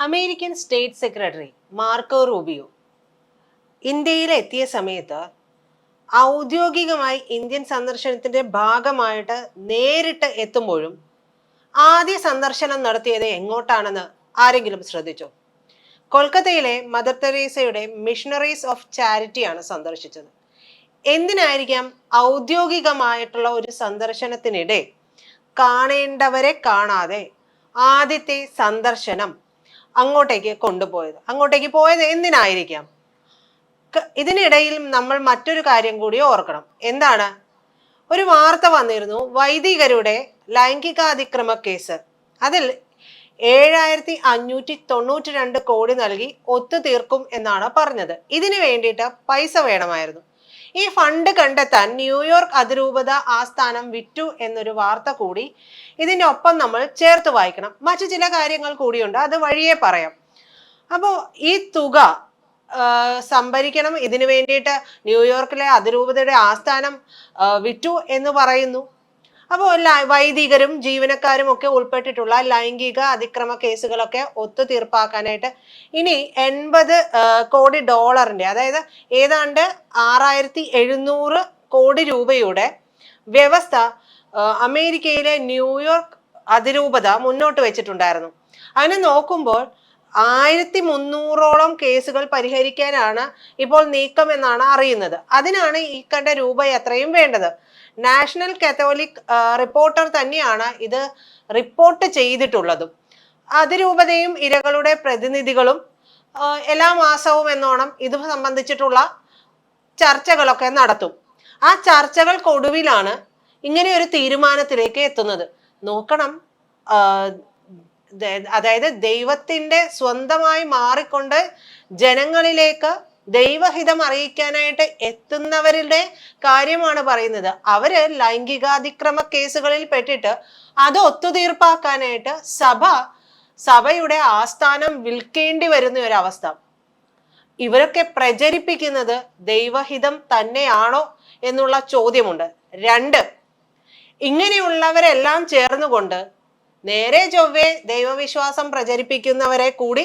American state secretary Marco Rubio ഇന്ത്യയിൽ എത്തിയ സമയത്ത് ഔദ്യോഗികമായി ഇന്ത്യൻ സന്ദർശനത്തിന്റെ ഭാഗമായിട്ട് നേരിട്ട് എത്തുമ്പോഴും ആദ്യ സന്ദർശനം നടത്തിയത് എങ്ങോട്ടാണെന്ന് ആരെങ്കിലും ശ്രദ്ധിച്ചോ? കൊൽക്കത്തയിലെ മദർ തെരേസയുടെ മിഷണറീസ് ഓഫ് ചാരിറ്റിയാണ് സന്ദർശിച്ചത്. എന്തിനായിരിക്കാം ഔദ്യോഗികമായിട്ടുള്ള ഒരു സന്ദർശനത്തിനിടെ കാണേണ്ടവരെ കാണാതെ ആദ്യത്തെ സന്ദർശനം അങ്ങോട്ടേക്ക് പോയത് എന്തിനായിരിക്കാം? ഇതിനിടയിൽ നമ്മൾ മറ്റൊരു കാര്യം കൂടി ഓർക്കണം. എന്താണ്? ഒരു വാർത്ത വന്നിരുന്നു, വൈദികരുടെ ലൈംഗികാതിക്രമ കേസ്. അതിൽ 7592 കോടി നൽകി ഒത്തുതീർക്കും എന്നാണ് പറഞ്ഞത്. ഇതിനു വേണ്ടിയിട്ട് പൈസ വേണമായിരുന്നു. ഈ ഫണ്ട് കണ്ടെത്താൻ ന്യൂയോർക്ക് അതിരൂപത ആസ്ഥാനം വിറ്റു എന്നൊരു വാർത്ത കൂടി ഇതിന്റെ ഒപ്പം നമ്മൾ ചേർത്ത് വായിക്കണം. മറ്റു ചില കാര്യങ്ങൾ കൂടിയുണ്ട്, അത് വഴിയെ പറയാം. അപ്പോൾ ഈ തുക സംഭരിക്കണം, ഇതിനു വേണ്ടിയിട്ട് ന്യൂയോർക്കിലെ അതിരൂപതയുടെ ആസ്ഥാനം വിറ്റു എന്ന് പറയുന്നു. അപ്പോൾ വൈദികരും ജീവനക്കാരും ഒക്കെ ഉൾപ്പെട്ടിട്ടുള്ള ലൈംഗിക അതിക്രമ കേസുകളൊക്കെ ഒത്തുതീർപ്പാക്കാനായിട്ട് ഇനി 80 കോടി ഡോളറിന്റെ, അതായത് ഏതാണ്ട് 6700 കോടി രൂപയുടെ വ്യവസ്ഥ അമേരിക്കയിലെ ന്യൂയോർക്ക് അതിരൂപത മുന്നോട്ട് വെച്ചിട്ടുണ്ടായിരുന്നു. അങ്ങനെ നോക്കുമ്പോൾ 1300ഓളം കേസുകൾ പരിഹരിക്കാനാണ് ഇപ്പോൾ നീക്കം എന്നാണ് അറിയുന്നത്. അതിനാണ് ഈ കണ്ട രൂപ എത്രയും വേണ്ടത്. നാഷണൽ കാത്തോലിക് റിപ്പോർട്ടർ തന്നെയാണ് ഇത് റിപ്പോർട്ട് ചെയ്തിട്ടുള്ളതും. അതിരൂപതയും ഇരകളുടെ പ്രതിനിധികളും എല്ലാ മാസവും എന്നോണം ഇത് സംബന്ധിച്ചിട്ടുള്ള ചർച്ചകളൊക്കെ നടത്തും. ആ ചർച്ചകൾക്കൊടുവിലാണ് ഇങ്ങനെ ഒരു തീരുമാനത്തിലേക്ക് എത്തുന്നത്. നോക്കണം, അതായത് ദൈവത്തിന്റെ സ്വന്തമായി മാറിക്കൊണ്ട് ജനങ്ങളിലേക്ക് ദൈവഹിതം അറിയിക്കാനായിട്ട് എത്തുന്നവരുടെ കാര്യമാണ് പറയുന്നത്. അവര് ലൈംഗികാതിക്രമ കേസുകളിൽ പെട്ടിട്ട് അത് ഒത്തുതീർപ്പാക്കാനായിട്ട് സഭയുടെ ആസ്ഥാനം വിൽക്കേണ്ടി വരുന്ന ഒരവസ്ഥ. ഇവരൊക്കെ പ്രചരിപ്പിക്കുന്നത് ദൈവഹിതം തന്നെയാണോ എന്നുള്ള ചോദ്യമുണ്ട്. 2, ഇങ്ങനെയുള്ളവരെല്ലാം ചേർന്നുകൊണ്ട് നേരെ ചൊവ്വേ ദൈവവിശ്വാസം പ്രചരിപ്പിക്കുന്നവരെ കൂടി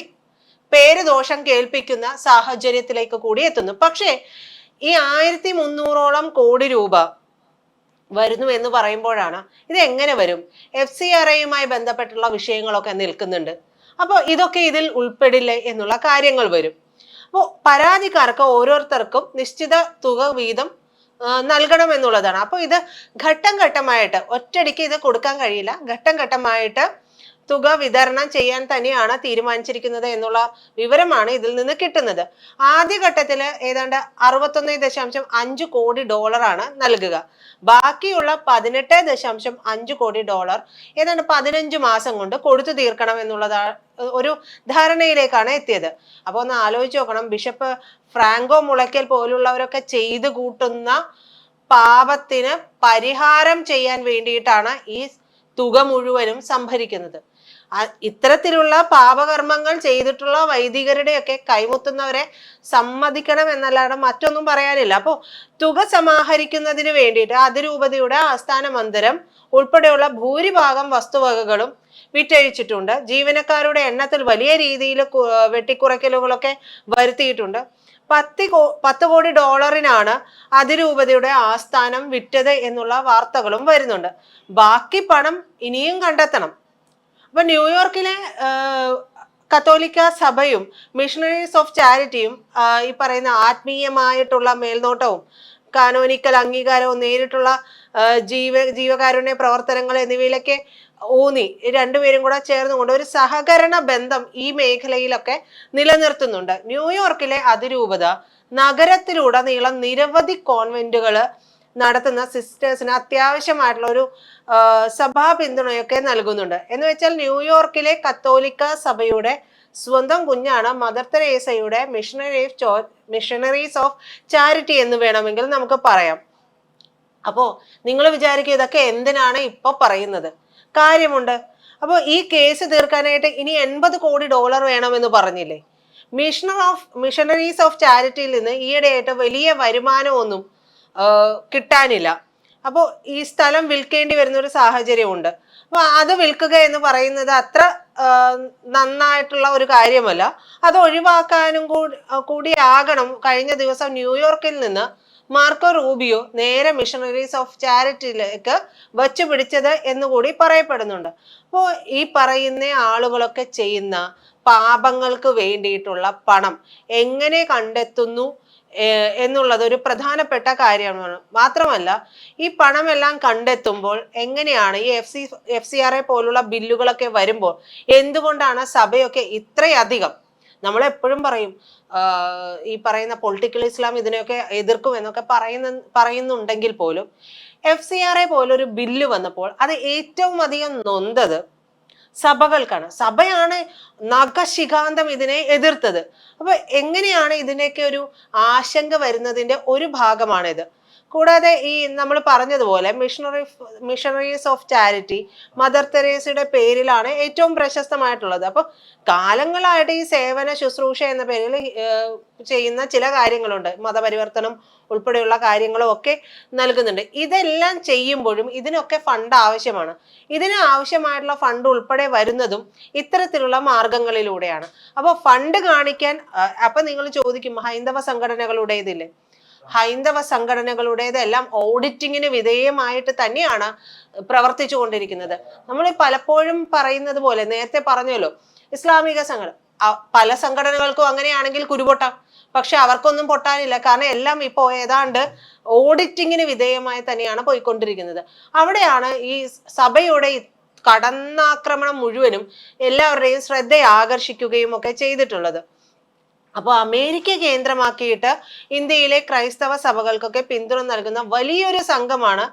പേര് ദോഷം കേൾപ്പിക്കുന്ന സാഹചര്യത്തിലേക്ക് കൂടി എത്തുന്നു. പക്ഷേ ഈ 1300ഓളം കോടി രൂപ വരുന്നു എന്ന് പറയുമ്പോഴാണ് ഇത് എങ്ങനെ വരും? FCRAയുമായി ബന്ധപ്പെട്ടുള്ള വിഷയങ്ങളൊക്കെ നിൽക്കുന്നുണ്ട്. അപ്പോൾ ഇതൊക്കെ ഇതിൽ ഉൾപ്പെടില്ലേ എന്നുള്ള കാര്യങ്ങൾ വരും. അപ്പോൾ പരാതിക്കാർക്ക് ഓരോരുത്തർക്കും നിശ്ചിത തുക വീതം നൽകണം എന്നുള്ളതാണ്. അപ്പോൾ ഇത് ഘട്ടം ഘട്ടമായിട്ട്, ഒറ്റയടിക്ക് ഇത് കൊടുക്കാൻ കഴിയില്ല. ഘട്ടം ഘട്ടമായിട്ട് തുക വിതരണം ചെയ്യാൻ തന്നെയാണ് തീരുമാനിച്ചിരിക്കുന്നത് എന്നുള്ള വിവരമാണ് ഇതിൽ നിന്ന് കിട്ടുന്നത്. ആദ്യഘട്ടത്തിൽ ഏതാണ്ട് 61.5 കോടി ഡോളറാണ് നൽകുക. ബാക്കിയുള്ള 18.5 കോടി ഡോളർ ഏതാണ്ട് 15 മാസം കൊണ്ട് കൊടുത്തു തീർക്കണം എന്നുള്ളതാണ് ഒരു ധാരണയിലേക്കാണ് എത്തിയത്. അപ്പോൾ ഒന്ന് ആലോചിച്ച് നോക്കണം, ബിഷപ്പ് ഫ്രാങ്കോ മുളയ്ക്കൽ പോലുള്ളവരൊക്കെ ചെയ്തു കൂട്ടുന്ന പാപത്തിന് പരിഹാരം ചെയ്യാൻ വേണ്ടിയിട്ടാണ് ഈ തുക മുഴുവനും സംഭരിക്കുന്നത്. ഇത്തരത്തിലുള്ള പാപകർമ്മങ്ങൾ ചെയ്തിട്ടുള്ള വൈദികരുടെയൊക്കെ കൈമുത്തുന്നവരെ സമ്മതിക്കണം എന്നല്ലാതെ മറ്റൊന്നും പറയാനില്ല. അപ്പോൾ തുക സമാഹരിക്കുന്നതിന് വേണ്ടിയിട്ട് അതിരൂപതയുടെ ആസ്ഥാന മന്ദിരം ഉൾപ്പെടെയുള്ള ഭൂരിഭാഗം വസ്തുവകകളും വിറ്റഴിച്ചിട്ടുണ്ട്. ജീവനക്കാരുടെ എണ്ണത്തിൽ വലിയ രീതിയിൽ വെട്ടിക്കുറയ്ക്കലുകളൊക്കെ വരുത്തിയിട്ടുണ്ട്. 10 കോടി ഡോളറിനാണ് അതിരൂപതയുടെ ആസ്ഥാനം വിറ്റത് എന്നുള്ള വാർത്തകളും വരുന്നുണ്ട്. ബാക്കി പണം ഇനിയും കണ്ടെത്തണം. അപ്പൊ ന്യൂയോർക്കിലെ കത്തോലിക്ക സഭയും മിഷണറീസ് ഓഫ് ചാരിറ്റിയും ഈ പറയുന്ന ആത്മീയമായിട്ടുള്ള മേൽനോട്ടവും കാനോനിക്കൽ അംഗീകാരവും നേരിട്ടുള്ള ജീവകാരുണ്യ പ്രവർത്തനങ്ങൾ എന്നിവയിലൊക്കെ ഊന്നി രണ്ടുപേരും കൂടെ ചേർന്നുകൊണ്ട് ഒരു സഹകരണ ബന്ധം ഈ മേഖലയിലൊക്കെ നിലനിർത്തുന്നുണ്ട്. ന്യൂയോർക്കിലെ അതിരൂപത നഗരത്തിലുടനീളം നിരവധി കോൺവെന്റുകൾ നടത്തുന്ന സിസ്റ്റേഴ്സിന് അത്യാവശ്യമായിട്ടുള്ള ഒരു സഭാ പിന്തുണയൊക്കെ നൽകുന്നുണ്ട്. എന്ന് വെച്ചാൽ ന്യൂയോർക്കിലെ കത്തോലിക്ക സഭയുടെ സ്വന്തം കുഞ്ഞാണ് മദർ തെരേസയുടെ മിഷണറീസ് ഓഫ് ചാരിറ്റി എന്ന് വേണമെങ്കിൽ നമുക്ക് പറയാം. അപ്പോ നിങ്ങൾ വിചാരിക്കുക ഇതൊക്കെ എന്തിനാണ് ഇപ്പൊ പറയുന്നത്? കാര്യമുണ്ട്. അപ്പോൾ ഈ കേസ് തീർക്കാനായിട്ട് ഇനി 80 കോടി ഡോളർ വേണമെന്ന് പറഞ്ഞില്ലേ? മിഷണറീസ് ഓഫ് ചാരിറ്റിയിൽ നിന്ന് ഈയിടെയായിട്ട് വലിയ വരുമാനമൊന്നും കിട്ടാനില്ല. അപ്പോൾ ഈ സ്ഥലം വിൽക്കേണ്ടി വരുന്ന ഒരു സാഹചര്യമുണ്ട്. അപ്പൊ അത് വിൽക്കുക എന്ന് പറയുന്നത് അത്ര നന്നായിട്ടുള്ള ഒരു കാര്യമല്ല. അത് ഒഴിവാക്കാനും കൂടിയാകണം കഴിഞ്ഞ ദിവസം ന്യൂയോർക്കിൽ നിന്ന് മാർക്കോ റൂബിയോ നേരെ മിഷണറീസ് ഓഫ് ചാരിറ്റിയിലേക്ക് വച്ചു പിടിച്ചത് എന്നുകൂടി പറയപ്പെടുന്നുണ്ട്. അപ്പോൾ ഈ പറയുന്ന ആളുകളൊക്കെ ചെയ്യുന്ന പാപങ്ങൾക്ക് വേണ്ടിയിട്ടുള്ള പണം എങ്ങനെ കണ്ടെത്തുന്നു എന്നുള്ളത് ഒരു പ്രധാനപ്പെട്ട കാര്യമാണ്. മാത്രമല്ല ഈ പണമെല്ലാം കണ്ടെത്തുമ്പോൾ എങ്ങനെയാണ് ഈ FCRA പോലുള്ള ബില്ലുകളൊക്കെ വരുമ്പോൾ എന്തുകൊണ്ടാണ് സഭയൊക്കെ ഇത്രയധികം, നമ്മളെപ്പോഴും പറയും ഈ പറയുന്ന പൊളിറ്റിക്കൽ ഇസ്ലാം ഇതിനെയൊക്കെ എതിർക്കും എന്നൊക്കെ പറയുന്നുണ്ടെങ്കിൽ പോലും FCRA പോലൊരു ബില്ല് വന്നപ്പോൾ അത് ഏറ്റവും അധികം നൊന്തത് സഭകൾക്കാണ്. സഭയാണ് നഖശിഖാന്തം ഇതിനെ എതിർത്തത്. അപ്പൊ എങ്ങനെയാണ് ഇതിനൊക്കെ ഒരു ആശങ്ക വരുന്നതിന്റെ ഒരു ഭാഗമാണിത്. കൂടാതെ ഈ നമ്മൾ പറഞ്ഞതുപോലെ മിഷണറീസ് ഓഫ് ചാരിറ്റി മദർ തെരേസയുടെ പേരിലാണ് ഏറ്റവും പ്രശസ്തമായിട്ടുള്ളത്. അപ്പൊ കാലങ്ങളായിട്ട് ഈ സേവന ശുശ്രൂഷ എന്ന പേരിൽ ചെയ്യുന്ന ചില കാര്യങ്ങളുണ്ട്, മതപരിവർത്തനം ഉൾപ്പെടെയുള്ള കാര്യങ്ങളും ഒക്കെ നൽകുന്നുണ്ട്. ഇതെല്ലാം ചെയ്യുമ്പോഴും ഇതിനൊക്കെ ഫണ്ട് ആവശ്യമാണ്. ഇതിന് ആവശ്യമായിട്ടുള്ള ഫണ്ട് ഉൾപ്പെടെ വരുന്നതും ഇത്തരത്തിലുള്ള മാർഗങ്ങളിലൂടെയാണ്. അപ്പൊ ഫണ്ട് കാണിക്കാൻ അപ്പൊ നിങ്ങൾ ചോദിക്കും ഹൈന്ദവ സംഘടനകളുടേതില്ലേ? ഹൈന്ദവ സംഘടനകളുടേതെല്ലാം ഓഡിറ്റിങ്ങിന് വിധേയമായിട്ട് തന്നെയാണ് പ്രവർത്തിച്ചു കൊണ്ടിരിക്കുന്നത്. നമ്മൾ പലപ്പോഴും പറയുന്നത് പോലെ നേരത്തെ പറഞ്ഞല്ലോ, ഇസ്ലാമിക സംഘടന പല സംഘടനകൾക്കും അങ്ങനെയാണെങ്കിൽ കുരുപൊട്ടാം, പക്ഷെ അവർക്കൊന്നും പൊട്ടാനില്ല. കാരണം എല്ലാം ഇപ്പോൾ ഏതാണ്ട് ഓഡിറ്റിങ്ങിന് വിധേയമായി തന്നെയാണ് പോയിക്കൊണ്ടിരിക്കുന്നത്. അവിടെയാണ് ഈ സഭയുടെ കടന്നാക്രമണം മുഴുവനും എല്ലാവരുടെയും ശ്രദ്ധ ആകർഷിക്കുകയും ഒക്കെ ചെയ്തിട്ടുള്ളത്. അപ്പോൾ അമേരിക്ക കേന്ദ്രമാക്കിയിട്ട് ഇന്ത്യയിലെ ക്രൈസ്തവ സഭകൾക്കൊക്കെ പിന്തുണ നൽകുന്ന വലിയൊരു സംഘമാണ്,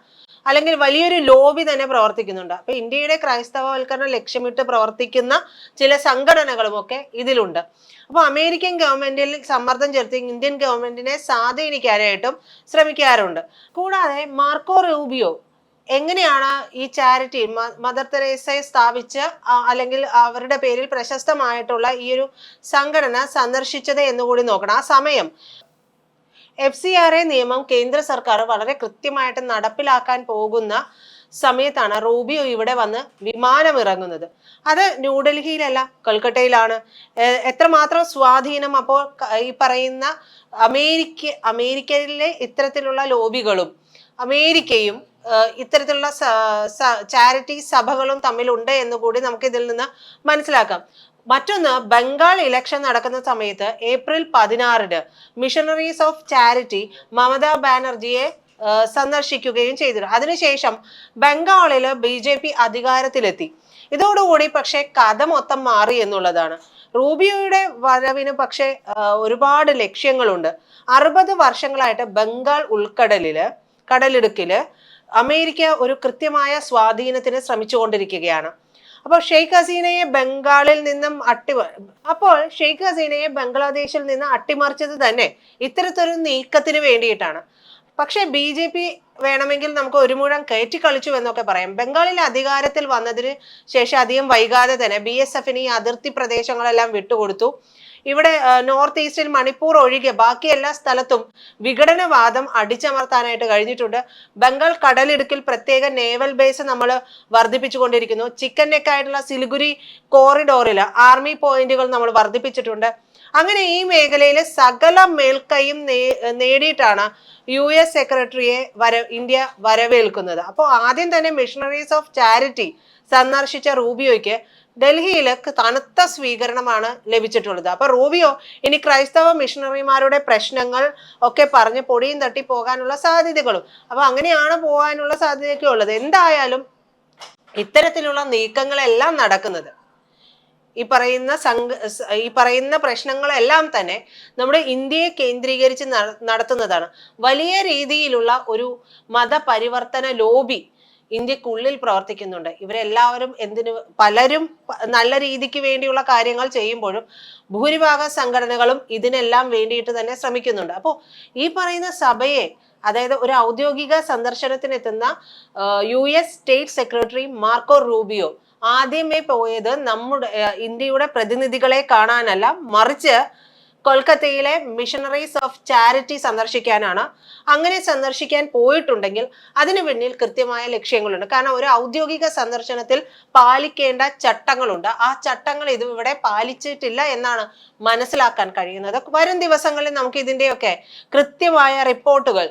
അല്ലെങ്കിൽ വലിയൊരു ലോബി തന്നെ പ്രവർത്തിക്കുന്നുണ്ട്. അപ്പൊ ഇന്ത്യയുടെ ക്രൈസ്തവവൽക്കരണം ലക്ഷ്യമിട്ട് പ്രവർത്തിക്കുന്ന ചില സംഘടനകളും ഒക്കെ ഇതിലുണ്ട്. അപ്പൊ അമേരിക്കൻ ഗവൺമെന്റിൽ സമ്മർദ്ദം ചെലുത്തി ഇന്ത്യൻ ഗവൺമെന്റിനെ സ്വാധീനിക്കാനായിട്ടും ശ്രമിക്കാറുണ്ട്. കൂടാതെ മാർക്കോ റൂബിയോ എങ്ങനെയാണ് ഈ ചാരിറ്റി മദർ തെരേസയെ സ്ഥാപിച്ച് അല്ലെങ്കിൽ അവരുടെ പേരിൽ പ്രശസ്തമായിട്ടുള്ള ഈ ഒരു സംഘടന സന്ദർശിച്ചത് എന്നുകൂടി നോക്കണം. ആ സമയം FCRA നിയമം കേന്ദ്ര സർക്കാർ വളരെ കൃത്യമായിട്ട് നടപ്പിലാക്കാൻ പോകുന്ന സമയത്താണ് റൂബിയോ ഇവിടെ വന്ന് വിമാനം ഇറങ്ങുന്നത്. അത് ന്യൂഡൽഹിയിലല്ല, കൽക്കട്ടയിലാണ്. എത്രമാത്രം സ്വാധീനം അപ്പോൾ ഈ പറയുന്ന അമേരിക്കയിലെ ഇത്തരത്തിലുള്ള ലോബികളും അമേരിക്കയും ഇത്തരത്തിലുള്ള ചാരിറ്റി സഭകളും തമ്മിലുണ്ട് എന്ന് കൂടി നമുക്ക് ഇതിൽ നിന്ന് മനസ്സിലാക്കാം. മറ്റൊന്ന്, ബംഗാൾ ഇലക്ഷൻ നടക്കുന്ന സമയത്ത് April 16 Missionaries of Charity Mamata ബാനർജിയെ സന്ദർശിക്കുകയും ചെയ്തിരുന്നു. അതിനുശേഷം ബംഗാളില് BJP അധികാരത്തിലെത്തി. ഇതോടുകൂടി പക്ഷെ കഥ മൊത്തം മാറി എന്നുള്ളതാണ്. റൂബിയോയുടെ വരവിന് പക്ഷെ ഒരുപാട് ലക്ഷ്യങ്ങളുണ്ട്. 60 വർഷങ്ങളായിട്ട് ബംഗാൾ കടലിടുക്കില് അമേരിക്ക ഒരു കൃത്യമായ സ്വാധീനത്തിന് ശ്രമിച്ചുകൊണ്ടിരിക്കുകയാണ്. അപ്പോൾ ഷെയ്ഖ് ഹസീനയെ ബംഗ്ലാദേശിൽ നിന്ന് അട്ടിമറിച്ചത് തന്നെ ഇത്തരത്തിലൊരു നീക്കത്തിന് വേണ്ടിയിട്ടാണ്. പക്ഷെ BJP വേണമെങ്കിൽ നമുക്ക് ഒരു മുഴം കയറ്റി കളിച്ചു എന്നൊക്കെ പറയാം. ബംഗാളിൽ അധികാരത്തിൽ വന്നതിന് ശേഷം അധികം വൈകാതെ തന്നെ BSFന് ഈ അതിർത്തി പ്രദേശങ്ങളെല്ലാം വിട്ടുകൊടുത്തു. ഇവിടെ നോർത്ത് ഈസ്റ്റിൽ മണിപ്പൂർ ഒഴികെ ബാക്കി എല്ലാ സ്ഥലത്തും വിഘടനവാദം അടിച്ചമർത്താനായിട്ട് കഴിഞ്ഞിട്ടുണ്ട്. ബംഗാൾ കടലിടുക്കിൽ പ്രത്യേക നേവൽ ബേസ് നമ്മൾ വർദ്ധിപ്പിച്ചുകൊണ്ടിരിക്കുന്നു. ചിക്കൻ നെക്ക് ആയിട്ടുള്ള സിലിഗുരി കോറിഡോറിൽ ആർമി പോയിന്റുകൾ നമ്മൾ വർദ്ധിപ്പിച്ചിട്ടുണ്ട്. അങ്ങനെ ഈ മേഖലയിലെ സകല മേൽക്കൈയും നേടിയിട്ടാണ് US സെക്രട്ടറിയെ ഇന്ത്യ വരവേൽക്കുന്നത്. അപ്പോൾ ആദ്യം തന്നെ മിഷണറീസ് ഓഫ് ചാരിറ്റി സന്ദർശിച്ച റൂബിയോയ്ക്ക് ഡൽഹിയിൽ തണുത്ത സ്വീകരണമാണ് ലഭിച്ചിട്ടുള്ളത്. അപ്പൊ റൂബിയോ ഇനി ക്രൈസ്തവ മിഷണറിമാരുടെ പ്രശ്നങ്ങൾ ഒക്കെ പറഞ്ഞ് പൊടിയും തട്ടി പോകാനുള്ള സാധ്യതകളും, അപ്പൊ അങ്ങനെയാണ് പോകാനുള്ള സാധ്യതയൊക്കെ ഉള്ളത്. എന്തായാലും ഇത്തരത്തിലുള്ള നീക്കങ്ങളെല്ലാം നടക്കുന്നത് ഈ പറയുന്ന പ്രശ്നങ്ങളെല്ലാം തന്നെ നമ്മുടെ ഇന്ത്യയെ കേന്ദ്രീകരിച്ച് നടത്തുന്നതാണ്. വലിയ രീതിയിലുള്ള ഒരു മതപരിവർത്തന ലോബി ഇന്ത്യക്കുള്ളിൽ പ്രവർത്തിക്കുന്നുണ്ട്. ഇവരെല്ലാവരും പലരും നല്ല രീതിക്ക് വേണ്ടിയുള്ള കാര്യങ്ങൾ ചെയ്യുമ്പോഴും ഭൂരിഭാഗം സംഘടനകളും ഇതിനെല്ലാം വേണ്ടിയിട്ട് തന്നെ ശ്രമിക്കുന്നുണ്ട്. അപ്പോൾ ഈ പറയുന്ന സഭയെ, അതായത് ഒരു ഔദ്യോഗിക സന്ദർശനത്തിനെത്തുന്ന US state secretary Marco Rubio ആദ്യമേ പോയത് ഇന്ത്യയുടെ പ്രതിനിധികളെ കാണാനല്ല, മറിച്ച് കൊൽക്കത്തയിലെ മിഷണറീസ് ഓഫ് ചാരിറ്റി സന്ദർശിക്കാനാണ്. അങ്ങനെ സന്ദർശിക്കാൻ പോയിട്ടുണ്ടെങ്കിൽ അതിന് പിന്നിൽ കൃത്യമായ ലക്ഷ്യങ്ങളുണ്ട്. കാരണം ഒരു ഔദ്യോഗിക സന്ദർശനത്തിൽ പാലിക്കേണ്ട ചട്ടങ്ങളുണ്ട്. ആ ചട്ടങ്ങൾ ഇവിടെ പാലിച്ചിട്ടില്ല എന്നാണ് മനസ്സിലാക്കാൻ കഴിയുന്നത്. വരും ദിവസങ്ങളിൽ നമുക്ക് ഇതിന്റെയൊക്കെ കൃത്യമായ റിപ്പോർട്ടുകൾ,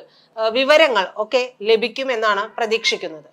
വിവരങ്ങൾ ഒക്കെ ലഭിക്കുമെന്നാണ് പ്രതീക്ഷിക്കുന്നത്.